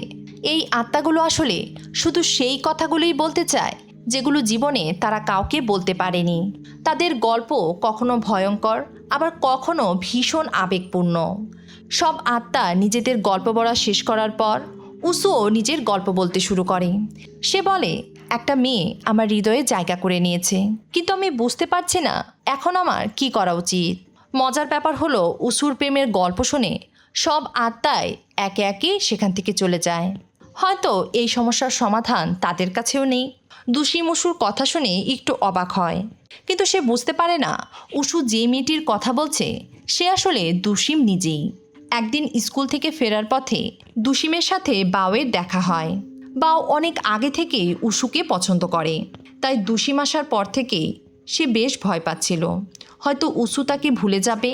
এই আত্মাগুলো আসলে শুধু সেই কথাগুলোই বলতে চায় যেগুলো জীবনে তারা কাউকে বলতে পারেনি। তাদের গল্প কখনো ভয়ঙ্কর, আবার কখনো ভীষণ আবেগপূর্ণ। সব আত্মা নিজেদের গল্প বলা শেষ করার পর উসুও নিজের গল্প বলতে শুরু করে। সে বলে, একটা মেয়ে আমার হৃদয়ে জায়গা করে নিয়েছে, কিন্তু আমি বুঝতে পারছি না এখন আমার কি করা উচিত। মজার ব্যাপার হলো, উসুর প্রেমের গল্প শুনে সব আত্মাই একে একে সেখান থেকে চলে যায়। হয়তো এই সমস্যার সমাধান তাদের কাছেও নেই। দুসিম উসুর কথা শুনে একটু অবাক হয়, কিন্তু সে বুঝতে পারে না উসু যে মেয়েটির কথা বলছে সে আসলে দুসিম নিজেই। একদিন স্কুল থেকে ফেরার পথে দুসিমের সাথে বাওয়ের দেখা হয়। বাও অনেক আগে থেকেই উসুকে পছন্দ করে, তাই দুসিম আসার পর থেকেই সে বেশ ভয় পাচ্ছিল হয়তো উসু তাকে ভুলে যাবে।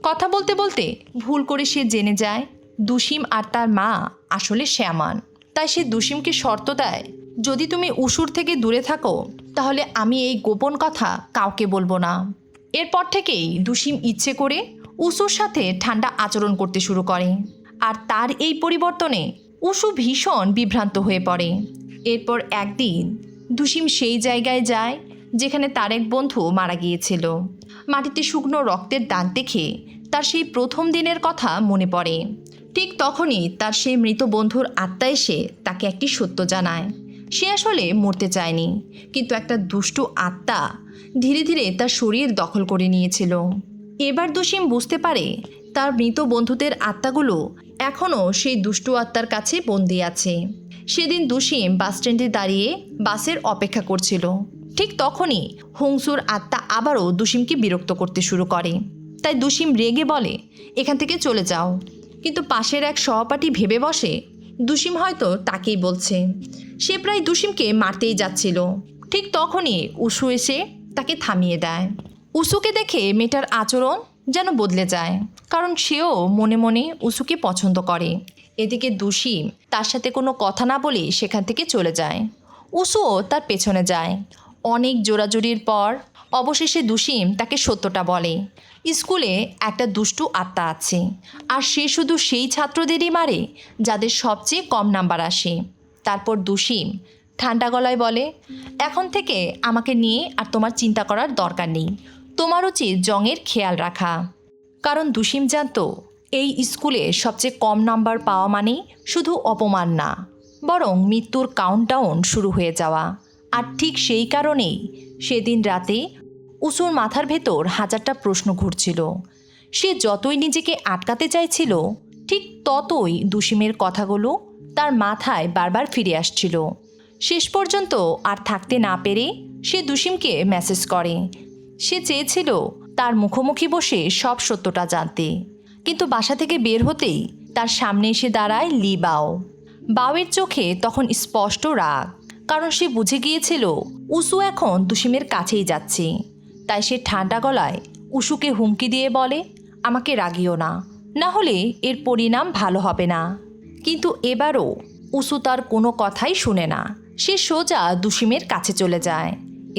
কথা বলতে বলতে ভুল করে সে জেনে যায় দুসিম আর তার মা আসলে শ্যামান। তাই সে দুসিমকে শর্ত দেয়, যদি তুমি উসুর থেকে দূরে থাকো তাহলে আমি এই গোপন কথা কাউকে বলবো না। এরপর থেকেই দুসিম ইচ্ছে করে উসুর সাথে ঠান্ডা আচরণ করতে শুরু করে, আর তার এই পরিবর্তনে উসু ভীষণ বিভ্রান্ত হয়ে পড়ে। এরপর একদিন দুসিম সেই জায়গায় যায় যেখানে তার এক বন্ধু মারা গিয়েছিল। মাটিতে শুকনো রক্তের দাগ দেখে তার সেই প্রথম দিনের কথা মনে পড়ে। ঠিক তখনই তার সেই মৃত বন্ধুর আত্মা এসে তাকে একটি সত্য জানায়। সে আসলে মরতে চায়নি, কিন্তু একটা দুষ্টু আত্মা ধীরে ধীরে তার শরীর দখল করে নিয়েছিল। এবার দুসিম বুঝতে পারে তার মৃত বন্ধুদের আত্মাগুলো এখনও সেই দুষ্টু আত্মার কাছে বন্দী আছে। সেদিন দুসিম বাস স্ট্যান্ডে দাঁড়িয়ে বাসের অপেক্ষা করছিল। ঠিক তখনই হুংসুর আত্মা আবারও দুসিমকে বিরক্ত করতে শুরু করে। তাই দুসিম রেগে বলে, এখান থেকে চলে যাও। কিন্তু পাশের এক সহপাঠী ভেবে বসে দুসিম হয়তো তাকেই বলছে। সে প্রায় দুসিমকে মারতেই যাচ্ছিল। ঠিক তখনই উসু এসে তাকে থামিয়ে দেয়। উসুকে দেখে মেয়েটার আচরণ যেন বদলে যায়, কারণ সেও মনে মনে উসুকে পছন্দ করে। এদিকে দুসিম তার সাথে কোনো কথা না বলে সেখান থেকে চলে যায়। উসুও তার পেছনে যায়। অনেক জোরাজুরির পর অবশেষে দুসিম তাকে সত্যটা বলে, স্কুলে একটা দুষ্টু আত্মা আছে, আর সে শুধু সেই ছাত্রদেরই মারে যাদের সবচেয়ে কম নাম্বার আসে। তারপর দুসিম ঠান্ডা গলায় বলে, এখন থেকে আমাকে নিয়ে আর তোমার চিন্তা করার দরকার নেই, তোমার উচিত জংয়ের খেয়াল রাখা। কারণ দুসিম জানত এই স্কুলে সবচেয়ে কম নাম্বার পাওয়া মানেই শুধু অপমান না, বরং মৃত্যুর কাউন্টডাউন শুরু হয়ে যাওয়া। আর ঠিক সেই কারণেই সেদিন রাতে উসুর মাথার ভেতর হাজারটা প্রশ্ন ঘুরছিল। সে যতই নিজেকে আটকাতে চাইছিল, ঠিক ততই দুসিমের কথাগুলো তার মাথায় বারবার ফিরে আসছিল। শেষ পর্যন্ত আর থাকতে না পেরে সে দুসিমকে মেসেজ করে। সে চেয়েছিল তার মুখোমুখি বসে সব সত্যটা জানতে, কিন্তু বাসা থেকে বের হতেই তার সামনে এসে দাঁড়ায় লি বাও। বাওয়ের চোখে তখন স্পষ্ট রাগ, কারণ সে বুঝে গিয়েছিল উসু এখন দুসিমের কাছেই যাচ্ছে। তাই সে ঠান্ডা গলায় উসুকে হুমকি দিয়ে বলে, আমাকে রাগিও না, না হলে এর পরিণাম ভালো হবে না। কিন্তু এবারও উসু তার কোনো কথাই শুনে না। সে সোজা দুসিমের কাছে চলে যায়।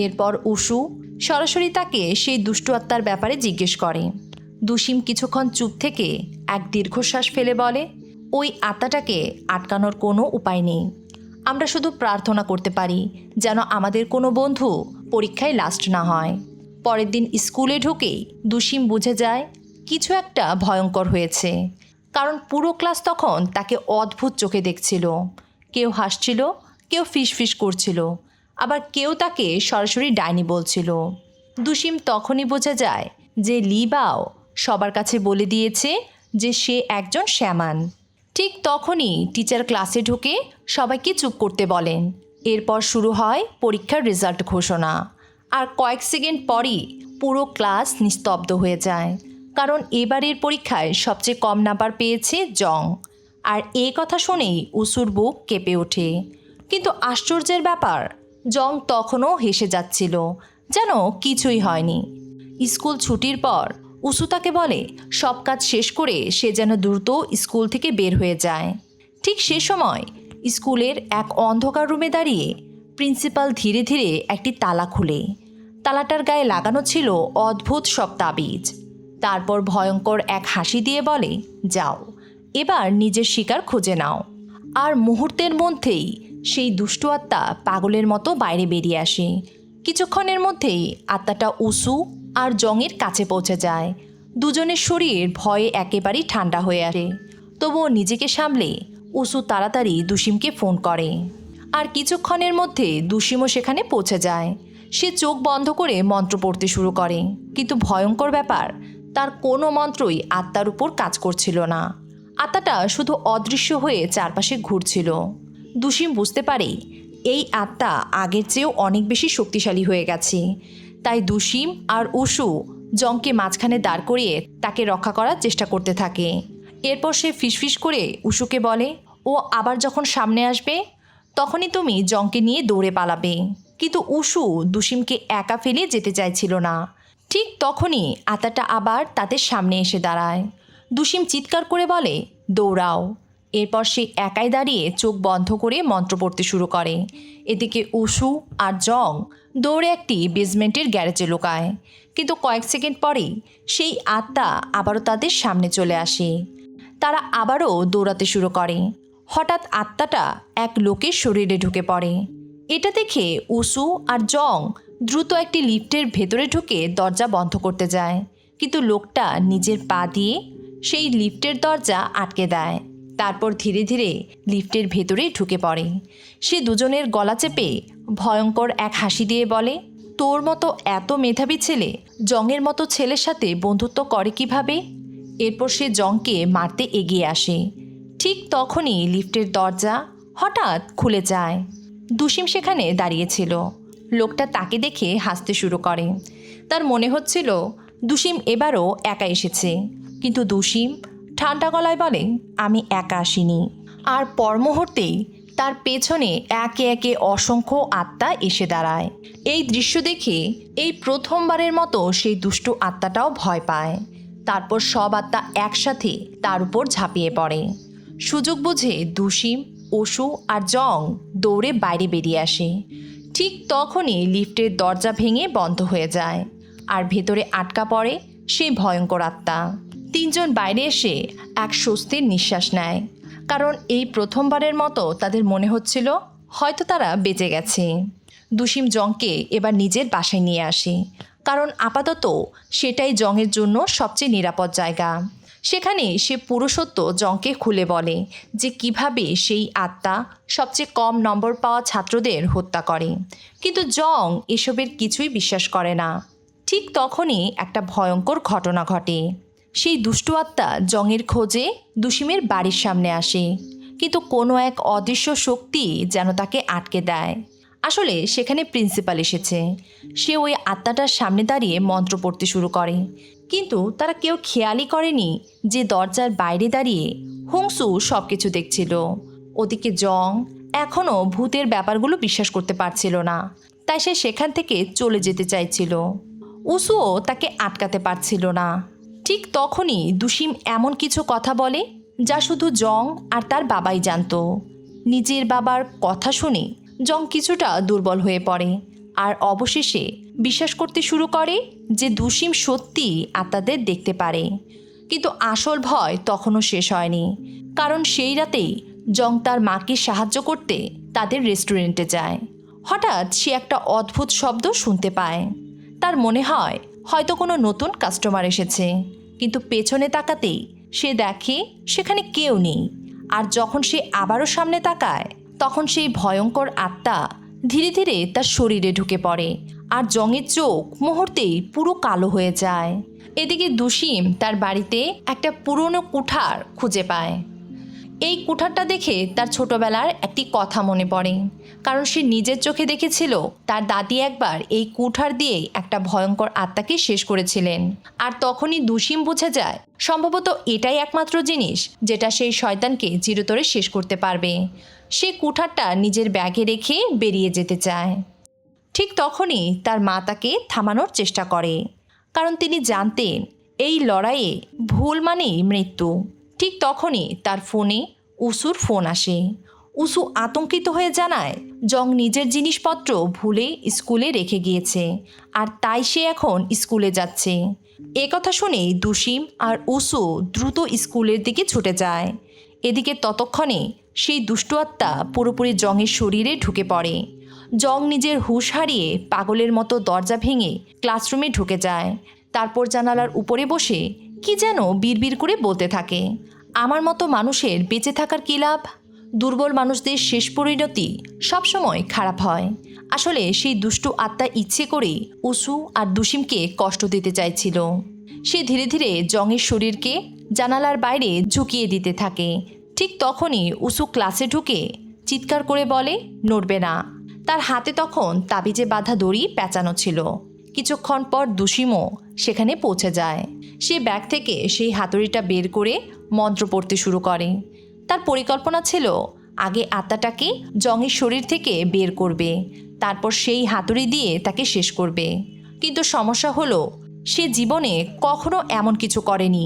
এরপর উসু সরাসরি তাকে সেই দুষ্টু আত্মার ব্যাপারে জিজ্ঞেস করে। দুসিম কিছুক্ষণ চুপ থেকে এক দীর্ঘশ্বাস ফেলে বলে, ওই আত্মাটাকে আটকানোর কোনো উপায় নেই। আমরা শুধু প্রার্থনা করতে পারি যেন আমাদের কোনো বন্ধু পরীক্ষায় লাস্ট না হয়। পরের দিন স্কুলে ঢুকেই দুসিম বুঝে যায় কিছু একটা ভয়ঙ্কর হয়েছে, কারণ পুরো ক্লাস তখন তাকে অদ্ভুত চোখে দেখছিল। কেউ হাসছিল, কেউ ফিসফিস করছিল, আবার কেউ তাকে সরাসরি ডাইনি বলছিল। দুসিম তখনই বোঝা যায় যে লি বাও সবার কাছে বলে দিয়েছে যে সে একজন শ্যামান। ঠিক তখনই টিচার ক্লাসে ঢুকে সবাইকে চুপ করতে বলেন। এরপর শুরু হয় পরীক্ষার রেজাল্ট ঘোষণা। আর কয়েক সেকেন্ড পরই পুরো ক্লাস নিস্তব্ধ হয়ে যায়, কারণ এবারের পরীক্ষায় সবচেয়ে কম নাম্বার পেয়েছে জং। আর এই কথা শুনেই উসুর বুক কেঁপে ওঠে। কিন্তু আশ্চর্যের ব্যাপার, জং তখনও হেসে যাচ্ছিল, যেন কিছুই হয়নি। স্কুল ছুটির পর উসু তাকে বলে সব কাজ শেষ করে সে যেন দ্রুত স্কুল থেকে বের হয়ে যায়। ঠিক সে সময় স্কুলের এক অন্ধকার রুমে দাঁড়িয়ে প্রিন্সিপাল ধীরে ধীরে একটি তালা খুলে। তালাটার গায়ে লাগানো ছিল অদ্ভুত সব তাবিজ। তারপর ভয়ঙ্কর এক হাসি দিয়ে বলে, যাও, এবার নিজের শিকার খুঁজে নাও। আর মুহূর্তের মধ্যেই সেই দুষ্টু আত্মা পাগলের মতো বাইরে বেরিয়ে আসে। কিছুক্ষণের মধ্যেই আত্মাটা উসু আর জংয়ের কাছে পৌঁছে যায়। দুজনের শরীর ভয়ে একেবারেই ঠান্ডা হয়ে আসে। তবুও নিজেকে সামলে উসু তাড়াতাড়ি দুসিমকে ফোন করে। আর কিছুক্ষণের মধ্যে দুসিমও সেখানে পৌঁছে যায়। সে চোখ বন্ধ করে মন্ত্র পড়তে শুরু করে, কিন্তু ভয়ঙ্কর ব্যাপার, তার কোনো মন্ত্রই আত্মার উপর কাজ করছিল না। আত্মাটা শুধু অদৃশ্য হয়ে চারপাশে ঘুরছিল। দুসিম বুঝতে পারে এই আত্মা আগের চেয়েও অনেক বেশি শক্তিশালী হয়ে গেছে। তাই দুসিম আর উসু জংকে মাঝখানে দাঁড় করিয়ে তাকে রক্ষা করার চেষ্টা করতে থাকে। এরপর সে ফিসফিস করে উসুকে বলে, ও আবার যখন সামনে আসবে তখনই তুমি জংকে নিয়ে দৌড়ে পালাবে। কিন্তু উসু দুসিমকে একা ফেলে যেতে চাইছিল না। ঠিক তখনই আত্মাটা আবার তাদের সামনে এসে দাঁড়ায়। দুসিম চিৎকার করে বলে, দৌড়াও। এরপর সে একাই দাঁড়িয়ে চোখ বন্ধ করে মন্ত্র পড়তে শুরু করে। এদিকে উসু আর জং দৌড়ে একটি বেসমেন্টের গ্যারেজে লুকায়। কিন্তু কয়েক সেকেন্ড পরেই সেই আত্মা আবারও তাদের সামনে চলে আসে। তারা আবারও দৌড়াতে শুরু করে। হঠাৎ আত্মাটা এক লোকের শরীরে ঢুকে পড়ে। এটা দেখে উসু আর জং দ্রুত একটি লিফটের ভেতরে ঢুকে দরজা বন্ধ করতে যায়। কিন্তু লোকটা নিজের পা দিয়ে সেই লিফটের দরজা আটকে দেয়। তারপর ধীরে ধীরে লিফটের ভেতরে ঢুকে পড়ে। সে দুজনের গলা চেপে ভয়ঙ্কর এক হাসি দিয়ে বলে, তোর মতো এত মেধাবী ছেলে জংয়ের মতো ছেলের সাথে বন্ধুত্ব করে কিভাবে? এরপর সে জংকে মারতে এগিয়ে আসে। ঠিক তখনই লিফটের দরজা হঠাৎ খুলে যায়। দুসিম সেখানে দাঁড়িয়েছিল। লোকটা তাকে দেখে হাসতে শুরু করে। তার মনে হচ্ছিল দুসিম এবারও একা এসেছে। কিন্তু দুসিম ঠান্ডা গলায় বলে, আমি একা আসিনি। আর পর মুহূর্তেই তার পেছনে একে একে অসংখ্য আত্মা এসে দাঁড়ায়। এই দৃশ্য দেখে এই প্রথমবারের মতো সেই দুষ্টু আত্মাটাও ভয় পায়। তারপর সব আত্মা একসাথে তার উপর ঝাঁপিয়ে পড়ে। সুযোগ বুঝে দুসিম, উসু আর জং দৌড়ে বাইরে বেরিয়ে আসে। ঠিক তখনই লিফটের দরজা ভেঙে বন্ধ হয়ে যায়। আর ভেতরে আটকা পড়ে সেই ভয়ঙ্কর আত্মা। তিনজন বাইরে এসে এক স্বস্তির নিঃশ্বাস নেয়, কারণ এই প্রথমবারের মতো তাদের মনে হচ্ছিল হয়তো তারা বেঁচে গেছে। দুসিম জংকে এবার নিজের বাসায় নিয়ে আসে, কারণ আপাতত সেটাই জংয়ের জন্য সবচেয়ে নিরাপদ জায়গা। সেখানে সে পুরো সত্য জংকে খুলে বলে যে কিভাবে সেই আত্মা সবচেয়ে কম নম্বর পাওয়া ছাত্রদের হত্যা করে। কিন্তু জং এসবের কিছুই বিশ্বাস করে না। ঠিক তখনই একটা ভয়ঙ্কর ঘটনা ঘটে। সেই দুষ্টু আত্মা জংয়ের খোঁজে দুসিমের বাড়ির সামনে আসে, কিন্তু কোনো এক অদৃশ্য শক্তি যেন তাকে আটকে দেয়। আসলে সেখানে প্রিন্সিপাল এসেছে। সে ওই আত্মাটার সামনে দাঁড়িয়ে মন্ত্র পড়তে শুরু করে। কিন্তু তারা কেউ খেয়ালই করেনি যে দরজার বাইরে দাঁড়িয়ে হুংসু সব কিছু দেখছিল। ওদিকে জং এখনও ভূতের ব্যাপারগুলো বিশ্বাস করতে পারছিল না, তাই সে সেখান থেকে চলে যেতে চাইছিল। উসুও তাকে আটকাতে পারছিল না। ঠিক তখনই দুসিম এমন কিছু কথা বলে যা শুধু জং আর তার বাবাই জানত। নিজের বাবার কথা শুনে জং কিছুটা দুর্বল হয়ে পড়ে আর অবশেষে বিশ্বাস করতে শুরু করে যে দুসিম সত্যি আত্মাদের দেখতে পারে। কিন্তু আসল ভয় তখনও শেষ হয়নি, কারণ সেই রাতেই জং তার মাকে সাহায্য করতে তাদের রেস্টুরেন্টে যায়। হঠাৎ সে একটা অদ্ভুত শব্দ শুনতে পায়। তার মনে হয় হয়তো কোনো নতুন কাস্টমার এসেছে, কিন্তু পেছনে তাকাতেই সে দেখে সেখানে কেউ নেই। আর যখন সে আবারও সামনে তাকায় তখন সেই ভয়ঙ্কর আত্মা ধীরে ধীরে তার শরীরে ঢুকে পড়ে আর জংয়ের চোখ মুহূর্তেই পুরো কালো হয়ে যায়। এদিকে দুসিম তার বাড়িতে একটা পুরনো কুঠার খুঁজে পায়। এই কুঠারটা দেখে তার ছোটবেলার একটি কথা মনে পড়ে, কারণ সে নিজের চোখে দেখেছিল তার দাদি একবার এই কুঠার দিয়ে একটা ভয়ঙ্কর আত্মাকে শেষ করেছিলেন। আর তখনই দুশিম বুঝে যায় সম্ভবত এটাই একমাত্র জিনিস যেটা সেই শয়তানকে চিরতরে শেষ করতে পারবে। সে কুঠারটা নিজের ব্যাগে রেখে বেরিয়ে যেতে চায়। ঠিক তখনই তার মা তাকে থামানোর চেষ্টা করে, কারণ তিনি জানতেন এই লড়াইয়ে ভুল মানেই মৃত্যু। ঠিক তখনই তার ফোনে উসুর ফোন আসে। উসু আতঙ্কিত হয়ে জানায় জং নিজের জিনিসপত্র ভুলে স্কুলে রেখে গিয়েছে, আর তাই সে এখন স্কুলে যাচ্ছে। এ কথা শুনে দুশিম আর উসু দ্রুত স্কুলের দিকে ছুটে যায়। এদিকে ততক্ষণে সেই দুষ্টু আত্মা পুরোপুরি জংয়ের শরীরে ঢুকে পড়ে। জং নিজের হুঁশ হারিয়ে পাগলের মতো দরজা ভেঙে ক্লাসরুমে ঢুকে যায়। তারপর জানালার উপরে বসে কি যেন বিড়বিড় করে বলতে থাকে, আমার মতো মানুষের বেঁচে থাকার কী লাভ? দুর্বল মানুষদের শেষ পরিণতি সবসময় খারাপ হয়। আসলে সেই দুষ্টু আত্মা ইচ্ছে করেই উসু আর দুশিমকে কষ্ট দিতে চাইছিল। সে ধীরে ধীরে জংয়ের শরীরকে জানালার বাইরে ঝুঁকিয়ে দিতে থাকে। ঠিক তখনই উসু ক্লাসে ঢুকে চিৎকার করে বলে, নড়বে না। তার হাতে তখন তাবিজে বাঁধা দড়ি পেঁচানো ছিল। কিছুক্ষণ পর দুশিমও সেখানে পৌঁছে যায়। সে ব্যাগ থেকে সেই হাতুড়িটা বের করে মন্ত্র পড়তে শুরু করে। তার পরিকল্পনা ছিল আগে আত্মাটাকে জংয়ের শরীর থেকে বের করবে, তারপর সেই হাতুড়ি দিয়ে তাকে শেষ করবে। কিন্তু সমস্যা হলো সে জীবনে কখনো এমন কিছু করেনি,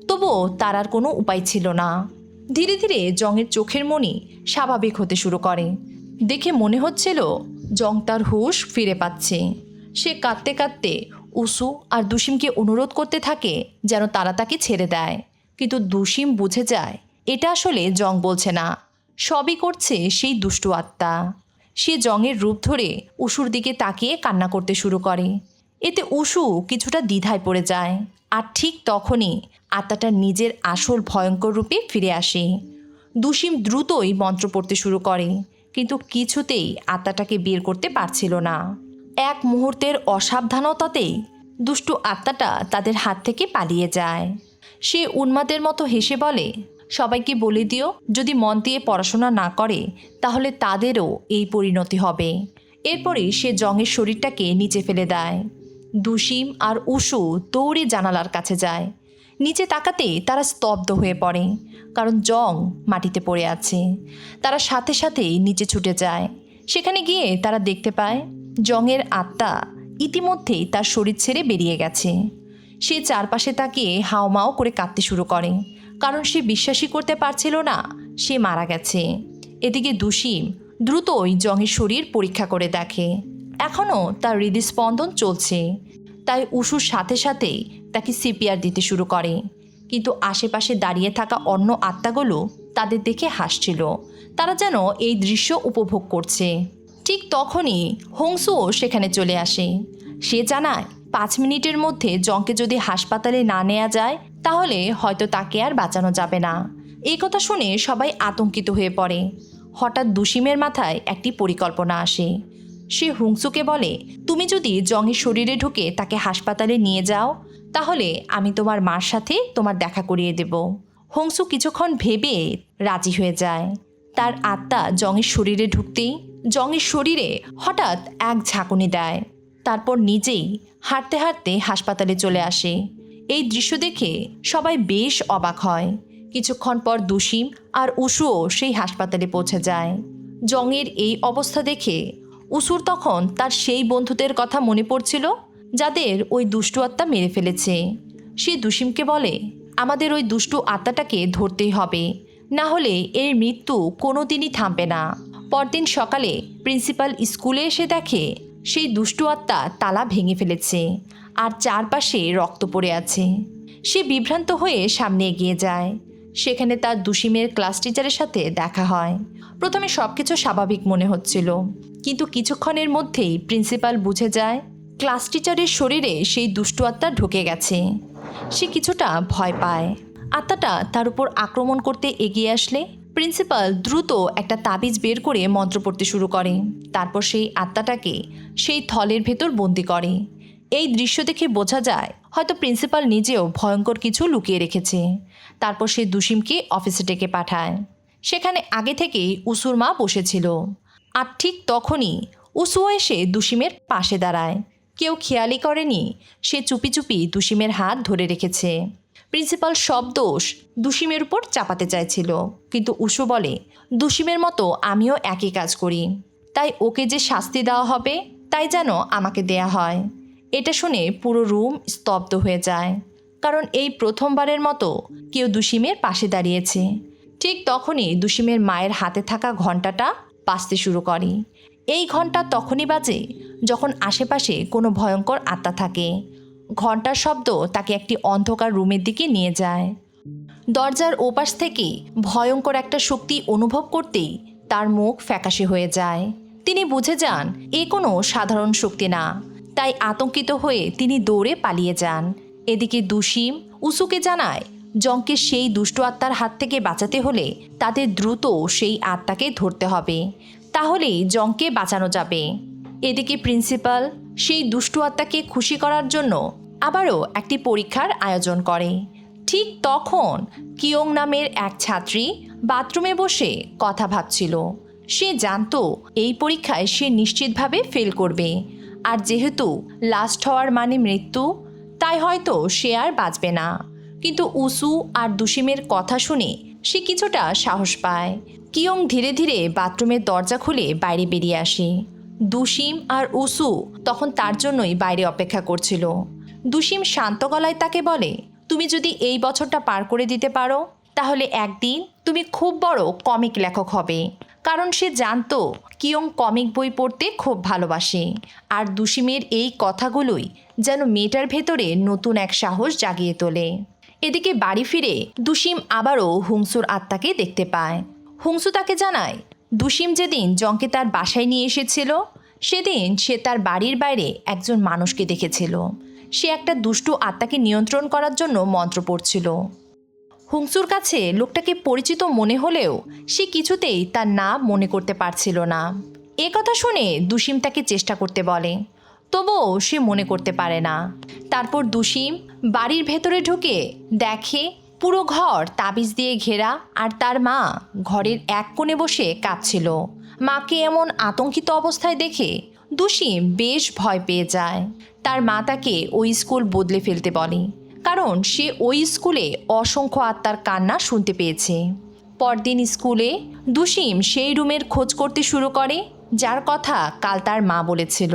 তবুও তার আর কোনো উপায় ছিল না। ধীরে ধীরে জংয়ের চোখের মনি স্বাভাবিক হতে শুরু করে। দেখে মনে হচ্ছিল জং তার হুঁশ ফিরে পাচ্ছে। সে কাঁদতে কাঁদতে উসু আর দুশিমকে অনুরোধ করতে থাকে যেন তারা তাকে ছেড়ে দেয়। কিন্তু দুশিম বুঝে যায় এটা আসলে জং বলছে না, সবই করছে সেই দুষ্টু আত্মা। সে জংয়ের রূপ ধরে উসুর দিকে তাকিয়ে কান্না করতে শুরু করে। এতে উসু কিছুটা দ্বিধায় পড়ে যায়। আর ঠিক তখনই আত্মাটা নিজের আসল ভয়ঙ্কর রূপে ফিরে আসে। দুশিম দ্রুতই মন্ত্র পড়তে শুরু করে, কিন্তু কিছুতেই আত্মাটাকে বের করতে পারছিল না। এক মুহূর্তের অসাবধানতাতেই দুষ্টু আত্মাটা তাদের হাত থেকে পালিয়ে যায়। সে উন্মাদের মতো হেসে বলে, সবাইকে বলে দিও যদি মন দিয়ে পড়াশোনা না করে তাহলে তাদেরও এই পরিণতি হবে। এরপরে সে জংয়ের শরীরটাকে নিচে ফেলে দেয়। দুশিম আর উসু দৌড়ে জানালার কাছে যায়। নিচে তাকাতে তারা স্তব্ধ হয়ে পড়ে, কারণ জং মাটিতে পড়ে আছে। তারা সাথে সাথেই নিচে ছুটে যায়। সেখানে গিয়ে তারা দেখতে পায় জংয়ের আত্মা ইতিমধ্যেই তার শরীর ছেড়ে বেরিয়ে গেছে। সে চারপাশে তাকিয়ে হাওমাও করে কাঁদতে শুরু করে, কারণ সে বিশ্বাসই করতে পারছিল না সে মারা গেছে। এদিকে দুশিম দ্রুতই জংয়ের শরীর পরীক্ষা করে দেখে, এখনও তার হৃদস্পন্দন চলছে। তাই উসুর সাথে সাথেই তাকে সিপিআর দিতে শুরু করে। কিন্তু আশেপাশে দাঁড়িয়ে থাকা অন্য আত্মাগুলো তাদের দেখে হাসছিল, তারা যেন এই দৃশ্য উপভোগ করছে। ঠিক তখনই হংসুও সেখানে চলে আসে। সে জানায় 5 মিনিটের মধ্যে জংকে যদি হাসপাতালে না নেওয়া যায় তাহলে হয়তো তাকে আর বাঁচানো যাবে না। এই কথা শুনে সবাই আতঙ্কিত হয়ে পড়ে। হঠাৎ দুশিমের মাথায় একটি পরিকল্পনা আসে। সে হুংসুকে বলে, তুমি যদি জংয়ের শরীরে ঢুকে তাকে হাসপাতালে নিয়ে যাও তাহলে আমি তোমার মার সাথে তোমার দেখা করিয়ে দেব। হংসু কিছুক্ষণ ভেবে রাজি হয়ে যায়। তার আত্মা জংয়ের শরীরে ঢুকতেই জংয়ের শরীরে হঠাৎ এক ঝাঁকুনি দেয়, তারপর নিজেই হাঁটতে হাঁটতে হাসপাতালে চলে আসে। এই দৃশ্য দেখে সবাই বেশ অবাক হয়। কিছুক্ষণ পর দুশিম আর উসুও সেই হাসপাতালে পৌঁছে যায়। জংয়ের এই অবস্থা দেখে উসুর তখন তার সেই বন্ধুদের কথা মনে পড়ছিল যাদের ওই দুষ্টু আত্মা মেরে ফেলেছে। সে দুশিমকে বলে, আমাদের ওই দুষ্টু আত্মাটাকে ধরতেই হবে, না হলে এর মৃত্যু কোনো দিনই থামবে না। পরদিন সকালে প্রিন্সিপাল স্কুলে এসে দেখে সেই দুষ্টু আত্মা তালা ভেঙে ফেলেছে আর চারপাশে রক্ত পড়ে আছে। সে বিভ্রান্ত হয়ে সামনে এগিয়ে যায়। সেখানে তার দুশিমের ক্লাস টিচারের সাথে দেখা হয়। প্রথমে সব কিছু স্বাভাবিক মনে হচ্ছিল, কিন্তু কিছুক্ষণের মধ্যেই প্রিন্সিপাল বুঝে যায় ক্লাস টিচারের শরীরে সেই দুষ্টু আত্মা ঢুকে গেছে। সে কিছুটা ভয় পায়। আত্মাটা তার উপর আক্রমণ করতে এগিয়ে আসলে প্রিন্সিপাল দ্রুত একটা তাবিজ বের করে মন্ত্র পড়তে শুরু করে। তারপর সেই আত্মাটাকে সেই থলের ভেতর বন্দি করে। এই দৃশ্য দেখে বোঝা যায় হয়তো প্রিন্সিপাল নিজেও ভয়ঙ্কর কিছু লুকিয়ে রেখেছে। তারপর সে দুশিমকে অফিসে ডেকে পাঠায়। সেখানে আগে থেকেই উসুর মা বসেছিল। আর ঠিক তখনই উসুও এসে দুসিমের পাশে দাঁড়ায়। কেউ খেয়ালই করেনি সে চুপি চুপি দুসিমের হাত ধরে রেখেছে। প্রিন্সিপাল সব দোষ দুসিমের উপর চাপাতে চাইছিল, কিন্তু উসু বলে, দুসিমের মতো আমিও একই কাজ করি, তাই ওকে যে শাস্তি দেওয়া হবে তাই যেন আমাকে দেয়া হয়। এটা শুনে পুরো রুম স্তব্ধ হয়ে যায়, কারণ এই প্রথমবারের মতো কেউ দুসিমের পাশে দাঁড়িয়েছে। ঠিক তখনই দুসিমের মায়ের হাতে থাকা ঘণ্টাটা বাজতে শুরু করে। এই ঘণ্টা তখনই বাজে যখন আশেপাশে কোনো ভয়ঙ্কর আত্মা থাকে। ঘণ্টার শব্দ তাকে একটি অন্ধকার রুমের দিকে নিয়ে যায়। দরজার ওপাশ থেকে ভয়ঙ্কর একটা শক্তি অনুভব করতেই তার মুখ ফ্যাকাশে হয়ে যায়। তিনি বুঝে যান এ কোনো সাধারণ শক্তি না, তাই আতঙ্কিত হয়ে তিনি দৌড়ে পালিয়ে যান। এদিকে দুসিম উসুকে জানায় জংকে সেই দুষ্ট আত্মার হাত থেকে বাঁচাতে হলে তাদের দ্রুত সেই আত্মাকে ধরতে হবে, তাহলেই জংকে বাঁচানো যাবে। এদিকে প্রিন্সিপাল সেই দুষ্টু আত্মাকে খুশি করার জন্য আবারও একটি পরীক্ষার আয়োজন করে। ঠিক তখন কিয়ং নামের এক ছাত্রী বাথরুমে বসে কথা ভাবছিল। সে জানতো এই পরীক্ষায় সে নিশ্চিতভাবে ফেল করবে, আর যেহেতু লাস্ট হওয়ার মানে মৃত্যু, তাই হয়তো সে আর বাঁচবে না। কিন্তু উসু আর দুসিমের কথা শুনে সে কিছুটা সাহস পায়। কিয়ং ধীরে ধীরে বাথরুমের দরজা খুলে বাইরে বেরিয়ে আসে। দুসিম আর উসু তখন তার জন্যই বাইরে অপেক্ষা করছিল। দুসিম শান্ত গলায় তাকে বলে, তুমি যদি এই বছরটা পার করে দিতে পারো তাহলে একদিন তুমি খুব বড় কমিক লেখক হবে। কারণ সে জানতো কিয়ং কমিক বই পড়তে খুব ভালোবাসে, আর দুসিমের এই কথাগুলোই যেন মেয়েটার ভেতরে নতুন এক সাহস জাগিয়ে তোলে। এদিকে বাড়ি ফিরে দুসিম আবারও হুংসুর আত্মাকে দেখতে পায়। হুংসু তাকে জানায় দুসিম যেদিন জংকে তার বাসায় নিয়ে এসেছিল সেদিন সে তার বাড়ির বাইরে একজন মানুষকে দেখেছিল। সে একটা দুষ্টু আত্মাকে নিয়ন্ত্রণ করার জন্য মন্ত্র পড়ছিল। হুংসুর কাছে লোকটাকে পরিচিত মনে হলেও সে কিছুতেই তার নাম মনে করতে পারছিল না। এ কথা শুনে দুসিম তাকে চেষ্টা করতে বলে, তবুও সে মনে করতে পারে না। তারপর দুসিম বাড়ির ভেতরে ঢুকে দেখে পুরো ঘর তাবিজ দিয়ে ঘেরা, আর তার মা ঘরের এক কোণে বসে কাঁদছিল। মাকে এমন আতঙ্কিত অবস্থায় দেখে দুসিম বেশ ভয় পেয়ে যায়। তার মা তাকে ওই স্কুল বদলে ফেলতে বলে, কারণ সে ওই স্কুলে অসংখ্য আত্মার কান্না শুনতে পেয়েছে। পরদিন স্কুলে দুসিম সেই রুমের খোঁজ করতে শুরু করে যার কথা কাল তার মা বলেছিল।